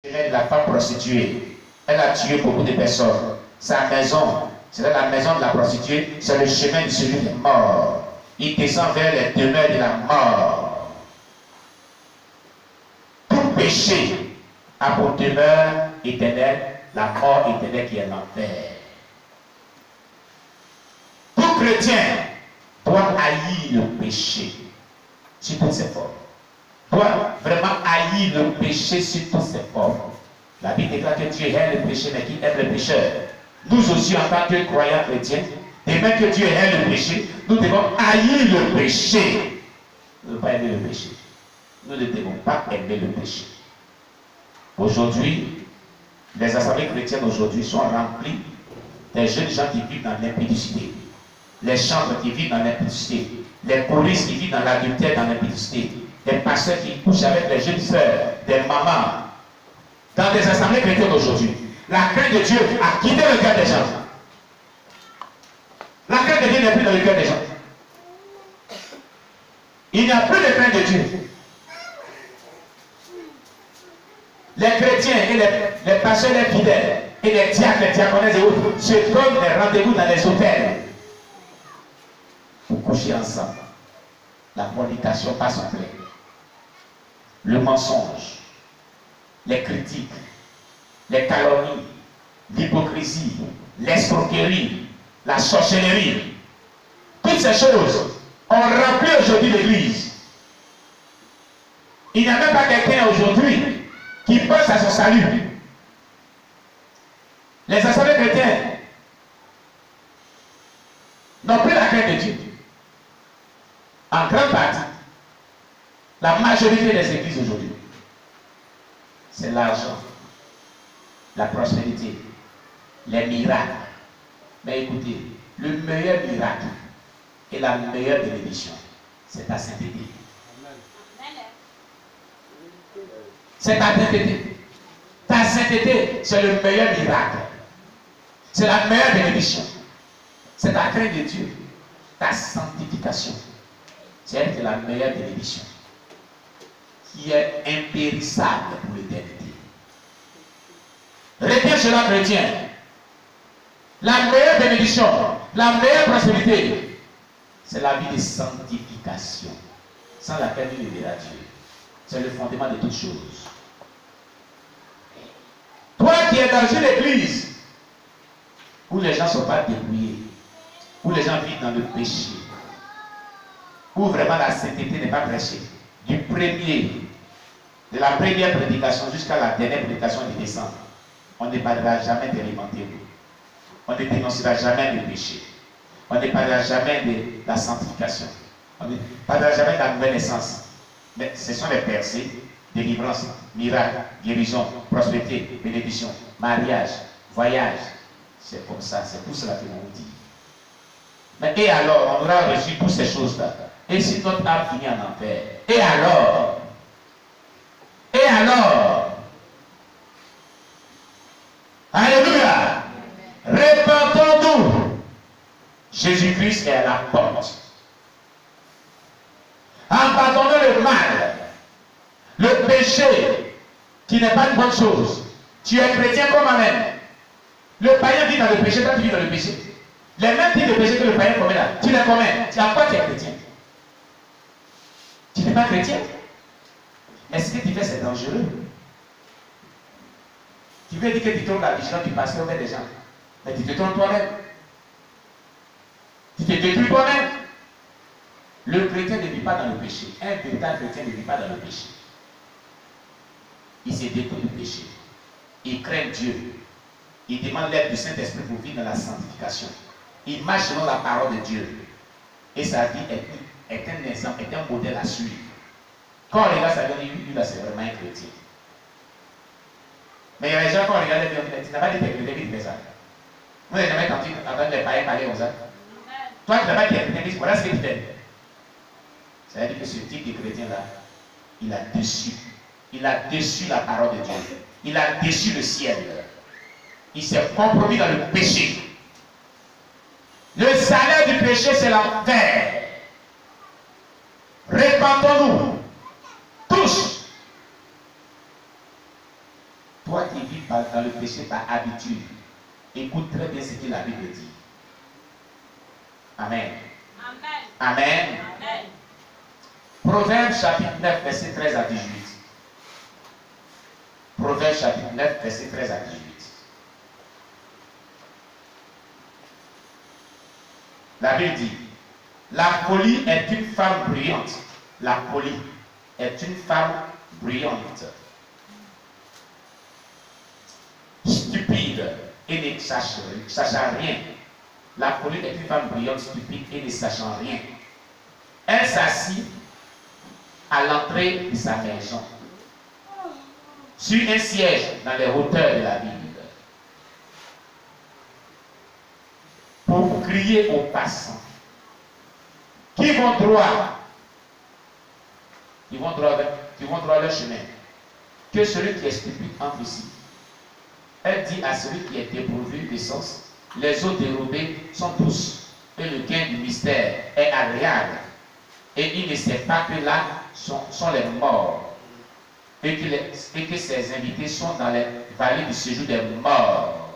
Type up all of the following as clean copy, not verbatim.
La femme prostituée, elle a tué beaucoup de personnes. Sa maison, c'est la maison de la prostituée, c'est le chemin de celui qui est mort. Il descend vers les demeures de la mort. Tout péché a pour demeure éternelle la mort éternelle qui est l'enfer. Tout chrétien doit haïr le péché sous toutes ses formes. Doit vraiment haïr le péché sous toutes ses formes. La Bible déclare que Dieu aime le péché, mais qui aime le pécheur. Nous aussi, en tant que croyants chrétiens, et même que Dieu aime le péché, nous devons haïr le péché. Nous ne devons pas aimer le péché. Nous ne devons pas aimer le péché. Aujourd'hui, les assemblées chrétiennes aujourd'hui sont remplies des jeunes gens qui vivent dans l'impudicité, les chantres qui vivent dans l'impudicité, les choristes qui vivent dans l'adultère, dans l'impudicité, des pasteurs qui couchent avec les jeunes sœurs, des mamans. Dans des assemblées chrétiennes aujourd'hui, la crainte de Dieu a quitté le cœur des gens. La crainte de Dieu n'est plus dans le cœur des gens. Il n'y a plus de crainte de Dieu. Les chrétiens et les pasteurs, les fidèles, et les diacres, les diaconesses et autres se donnent des rendez-vous dans les hôtels pour coucher ensemble. La fornication passe en plein. Le mensonge, les critiques, les calomnies, l'hypocrisie, l'escroquerie, la sorcellerie, toutes ces choses ont rempli aujourd'hui l'église. Il n'y a même pas quelqu'un aujourd'hui qui pense à son salut. Les assemblées chrétiennes n'ont plus la crainte de Dieu. En grande partie, la majorité des églises aujourd'hui, c'est l'argent, la prospérité, les miracles. Mais écoutez, le meilleur miracle et la meilleure bénédiction, c'est ta sainteté. C'est ta sainteté. Ta sainteté, c'est le meilleur miracle. C'est la meilleure bénédiction. C'est ta crainte de Dieu. Ta sanctification. C'est elle qui est la meilleure bénédiction. Qui est impérissable pour l'éternité. Retiens cela, chrétien. La meilleure bénédiction, la meilleure prospérité, c'est la vie de sanctification. Sans laquelle il ne verra Dieu. C'est le fondement de toutes choses. Toi qui es dans une église où les gens ne sont pas débrouillés, où les gens vivent dans le péché, où vraiment la sainteté n'est pas prêchée, de la première prédication jusqu'à la dernière prédication de décembre, on ne parlera jamais de l'évangile. On ne dénoncera jamais le péché. On ne parlera jamais de la sanctification. On ne parlera jamais de la nouvelle naissance. Mais ce sont les versets, délivrance, miracle, guérison, prospérité, bénédiction, mariage, voyage. C'est comme ça, c'est tout cela que l'on dit. Mais et alors, on aura reçu toutes ces choses-là. Et si notre âme finit en enfer? Et alors? Et alors? Alléluia! Répentons-nous! Jésus-Christ est à la porte. Abandonnons le mal, le péché, qui n'est pas une bonne chose. Tu es chrétien comme moi-même. Le païen vit dans le péché, toi tu vis dans le péché. Les mêmes types de péché que le païen commet là, tu les commets. À quoi tu es chrétien? Tu n'es pas chrétien? Mais ce que tu fais, c'est dangereux. Tu veux dire que tu tombes la vigilance du pasteur vers des gens. Mais tu te trompes toi-même. Tu te détruis toi-même. Le chrétien ne vit pas dans le péché. Un véritable chrétien ne vit pas dans le péché. Il se détruit du péché. Il craint Dieu. Il demande l'aide du Saint-Esprit pour vivre dans la sanctification. Il marche selon la parole de Dieu. Et sa vie est un exemple, est un modèle à suivre. Quand on regarde sa vie, lui là, c'est vraiment un chrétien. Mais il y a des gens, quand on regarde, tu n'as pas dit que tu es chrétien, mais ça. Vous n'avez jamais entendu les païens parler comme ça. Toi, tu n'as pas dit que tu es chrétien, voilà ce que tu fais. Ça veut dire que ce type de chrétien-là, il a déçu. Il a déçu la parole de Dieu. Il a déçu le ciel. Il s'est compromis dans le péché. Le salaire du péché, c'est l'enfer. Répentons-nous tous Toi qui vis dans le péché par habitude, écoute très bien ce que la Bible dit. Amen. Amen. Amen. Amen. Proverbe chapitre 9, verset 13 à 18. Proverbe chapitre 9, verset 13 à 18. La Bible dit, la folie est une femme bruyante. La folie est une femme bruyante. Stupide et ne sachant rien. La folie est une femme bruyante, stupide et ne sachant rien. Elle s'assit à l'entrée de sa maison, sur un siège dans les hauteurs de la ville, pour crier aux passants qui vont droit, qui vont droit leur chemin, que celui qui est stupide entre ici. Elle dit à celui qui est dépourvu de sens, les eaux dérobées sont douces et le gain du mystère est agréable. Et il ne sait pas que là sont les morts et que ses invités sont dans les vallées du séjour des morts.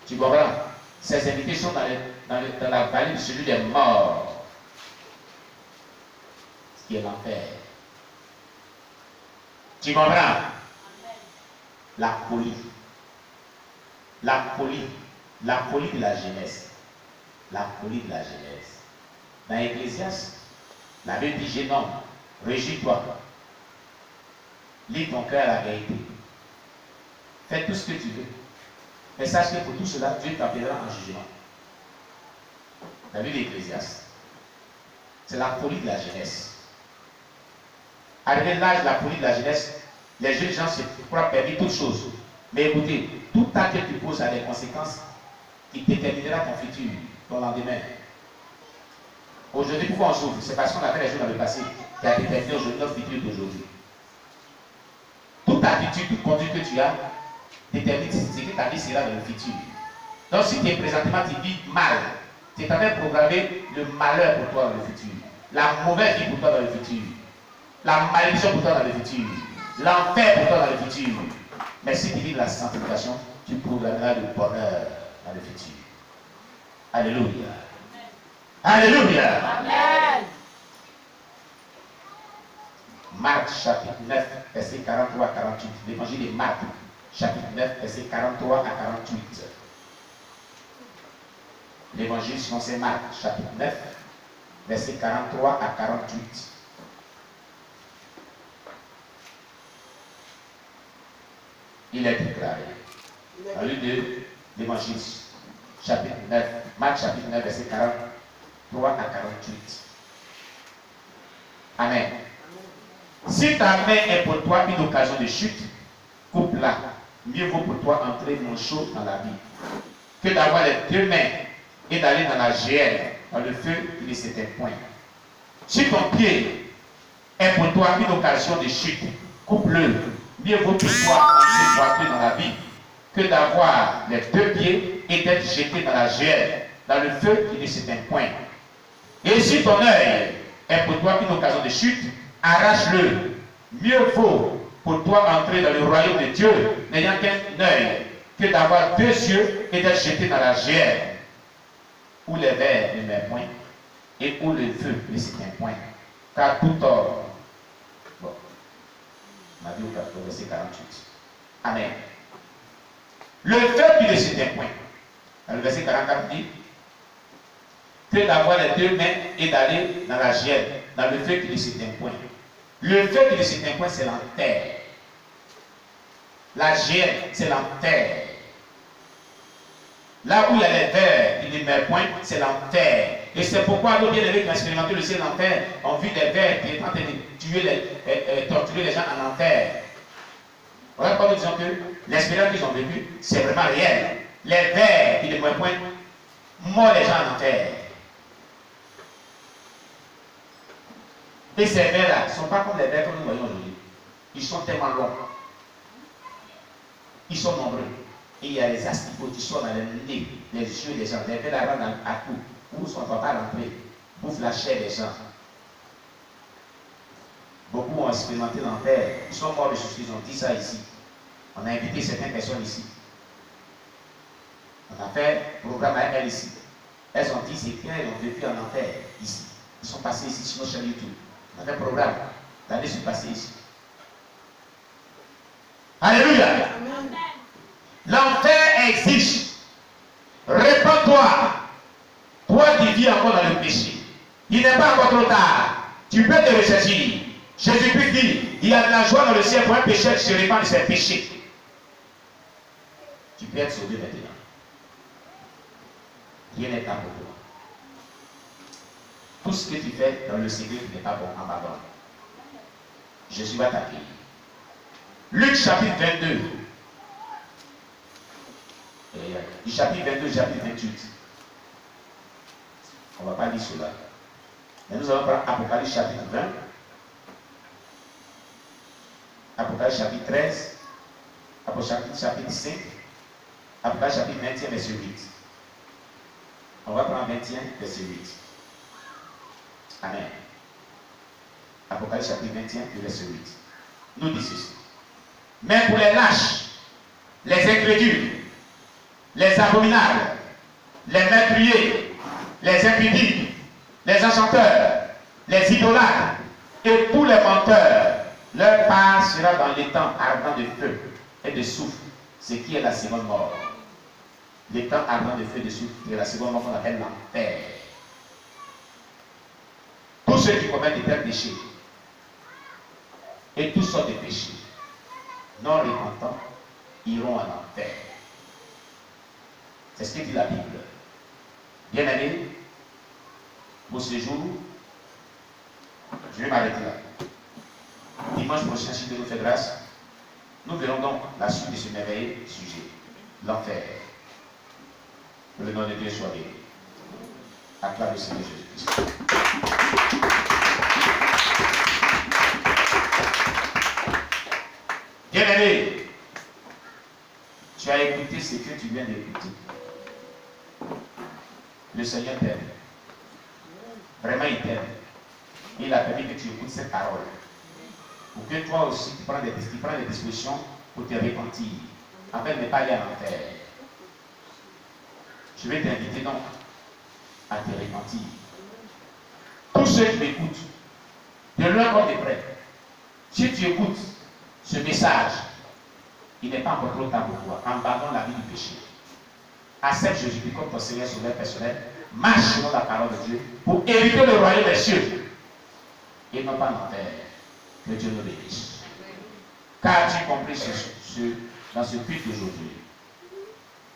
Tu comprends? Ses invités sont dans la vallée du séjour des morts, ce qui est l'enfer. Tu comprends? La folie. La folie. La folie de la jeunesse. La folie de la jeunesse. Dans Ecclésiaste, la Bible dit, jeune homme, régis-toi. Lis ton cœur à la vérité. Fais tout ce que tu veux. Mais sache que pour tout cela, Dieu t'appellera en jugement. La Bible d'Ecclésiaste. C'est la folie de la jeunesse. Arrivé l'âge de la folie de la jeunesse, les jeunes gens se croient permis toutes choses. Mais écoutez, tout acte que tu poses a des conséquences qui déterminera ton futur, ton lendemain. Aujourd'hui, pourquoi on souffre? C'est parce qu'on a fait les choses dans le passé qui a déterminé aujourd'hui notre futur d'aujourd'hui. Toute attitude, toute conduite que tu as détermine ce que ta vie sera dans le futur. Donc si tu es présentement, tu vis mal, tu es en train de programmer le malheur pour toi dans le futur, la mauvaise vie pour toi dans le futur, la malédiction pour toi dans le futur, l'enfer pour toi dans le futur. Mais si tu vis la sanctification, tu programmeras le bonheur dans le futur. Alléluia. Alléluia. Amen. Marc chapitre 9, verset 43 à 48. L'évangile de Marc chapitre 9, verset 43 à 48. L'évangile selon saint Marc chapitre 9, verset 43 à 48. Il est déclaré dans le de l'évangile chapitre 9, Marc chapitre 9, verset 43 à 48. Amen. Si ta main est pour toi une occasion de chute, coupe-la. Mieux vaut pour toi entrer manchot dans la vie que d'avoir les deux mains et d'aller dans la géhenne, dans le feu qui ne s'éteint point. Si ton pied est pour toi une occasion de chute, coupe-le. Mieux vaut pour toi entrer droit dans la vie que d'avoir les deux pieds et d'être jeté dans la géhenne, dans le feu qui ne s'éteint point. Et si ton œil est pour toi une occasion de chute, arrache-le. Mieux vaut pour toi entrer dans le royaume de Dieu n'ayant qu'un œil que d'avoir deux yeux et d'être jeté dans la géhenne où les vers ne meurent point et où le feu ne s'éteint point. Car tout homme, bon, ma vie au verset 48. Amen. Le feu qui ne s'éteint point. Dans le verset 44 dit que d'avoir les deux mains et d'aller dans la géhenne, dans le feu qui ne s'éteint point. Le feu qui ne s'éteint point, c'est l'enfer. La géhenne, c'est l'enfer. Là où il y a les vers qui ne meurent point, c'est l'enfer. Et c'est pourquoi nos bien-aimés qui ont expérimenté le ciel et l'enfer ont vu des vers qui sont en train de torturer les gens en enfer. Voilà pourquoi nous disons que l'expérience qu'ils ont vécue, c'est vraiment réel. Les vers qui ne meurent point, mordent les gens en enfer. Et ces vers-là ne sont pas comme les vers que nous voyons aujourd'hui. Ils sont tellement longs. Ils sont nombreux. Et il y a les asticots qui sont dans les nez, les yeux des gens. Les vers là rentrent à coup. Où on ne va pas rentrer. Bouffent la chair des gens. Beaucoup ont expérimenté l'enfer. Ils sont morts de soucis. Ils ont dit ça ici. On a invité certaines personnes ici. On a fait programme avec elles ici. Elles ont dit c'est qu'elles ont vécu en enfer ici. Ils sont passés ici sur nos chaînes YouTube. On a fait programme. L'année sont passées ici. Alléluia. L'enfer exige. Répands-toi. Toi qui vis encore dans le péché. Il n'est pas encore trop tard. Tu peux te ressaisir. Jésus-Christ dit, il y a de la joie dans le ciel pour un pécheur qui se répand de ses péchés. Tu peux être sauvé maintenant. Rien n'est temps pour toi. Tout ce que tu fais dans le secret n'est pas bon, abandonne. Jésus va t'accueillir. Luc chapitre 22. Du chapitre 22, chapitre 28. On ne va pas lire cela. Mais nous allons prendre Apocalypse chapitre 20. Apocalypse chapitre 13. Apocalypse chapitre 5. Apocalypse chapitre 21, verset 8. On va prendre 21, verset 8. Amen. Apocalypse chapitre 21, verset 8. Nous dit ceci. Mais pour les lâches, les incrédules, les abominables, les meurtriers, les impudiques, les enchanteurs, les idolâtres et tous les menteurs, leur part sera dans les temps ardents de feu et de souffle, ce qui est la seconde mort. Les temps ardents de feu et de souffle, c'est la seconde mort qu'on appelle l'enfer. Tous ceux qui commettent de tels péchés et toutes sortes de péchés non repentants iront en enfer. C'est ce que dit la Bible. Bien aimé, pour ce jour, je vais m'arrêter là. Dimanche prochain, si Dieu nous fait grâce, nous verrons donc la suite de ce merveilleux sujet, l'enfer. Que le nom de Dieu soit béni. Acclame le Seigneur Jésus-Christ. Bien-aimé, tu as écouté ce que tu viens d'écouter. Le Seigneur t'aime. Vraiment, il t'aime. Il a permis que tu écoutes cette parole. Pour que toi aussi, tu prends des dispositions pour te repentir. Afin de ne pas aller à l'enfer. Je vais t'inviter donc à te repentir. Tous ceux qui m'écoutent, de loin comme de près, si tu écoutes ce message, il n'est pas encore trop tard pour toi. Abandonne la vie du péché. Accepte Jésus-Christ comme ton Seigneur Sauveur personnel. Marche selon la parole de Dieu pour hériter le royaume des cieux. Et non pas l'enfer. Que Dieu nous bénisse. Qu'as-tu compris dans ce culte d'aujourd'hui?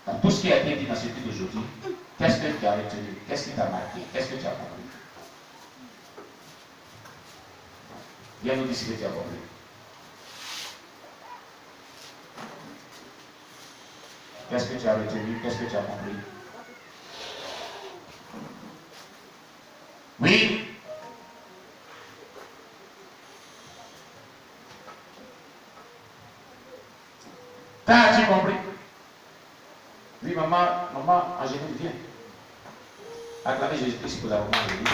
Dans tout ce qui a été dit dans ce culte d'aujourd'hui, qu'est-ce que tu as retenu? Qu'est-ce qui t'a marqué? Qu'est-ce que tu as compris? Viens nous dire ce que tu as compris. Qu'est-ce que tu as retenu? Qu'est-ce que tu as compris? Oui? T'as-tu compris? Oui, maman, Angélique, viens. Acclamez Jésus-Christ pour la maman Angélique.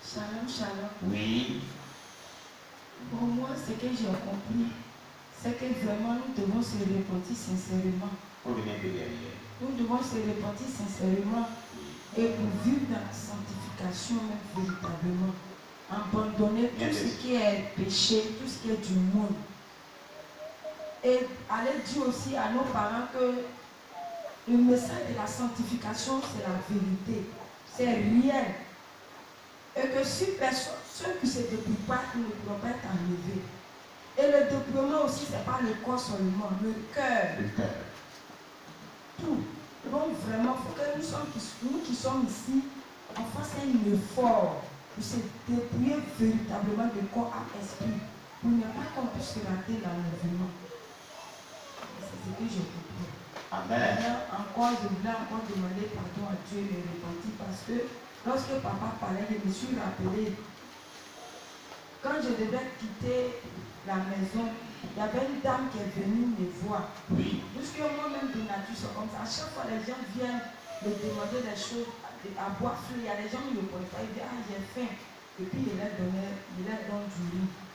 Shalom, shalom. Oui. Pour moi, ce que j'ai compris, c'est que vraiment nous devons se repentir sincèrement. Pour venir de derrière. Nous devons se repentir sincèrement et pour vivre dans la sanctification même véritablement. Abandonner tout ce qui est péché, tout ce qui est du monde. Et aller dire aussi à nos parents que le message de la sanctification, c'est la vérité. C'est réel. Et que si personne, ceux qui ne se dépouillent pas, ils ne pourront pas être enlevés. Et le dépouillement aussi, ce n'est pas le corps seulement, le cœur. Le cœur. Tout. Donc vraiment, il faut que nous qui sommes ici, on fasse un effort pour se dépouiller véritablement de corps à esprit, pour ne pas qu'on puisse rater l'enlèvement. C'est ce que j'ai compris. Amen. Encore, je voulais encore demander pardon à Dieu et me repentir parce que lorsque papa parlait, je me suis rappelé. Quand je devais quitter la maison, il y avait une dame qui est venue me voir. Oui. Puisque moi-même de nature, c'est comme ça. À chaque fois, les gens viennent me demander des choses à boire frais. Il y a des gens qui ne me connaissent pas. Ils disent, ah, j'ai faim. Et puis il a donné du riz.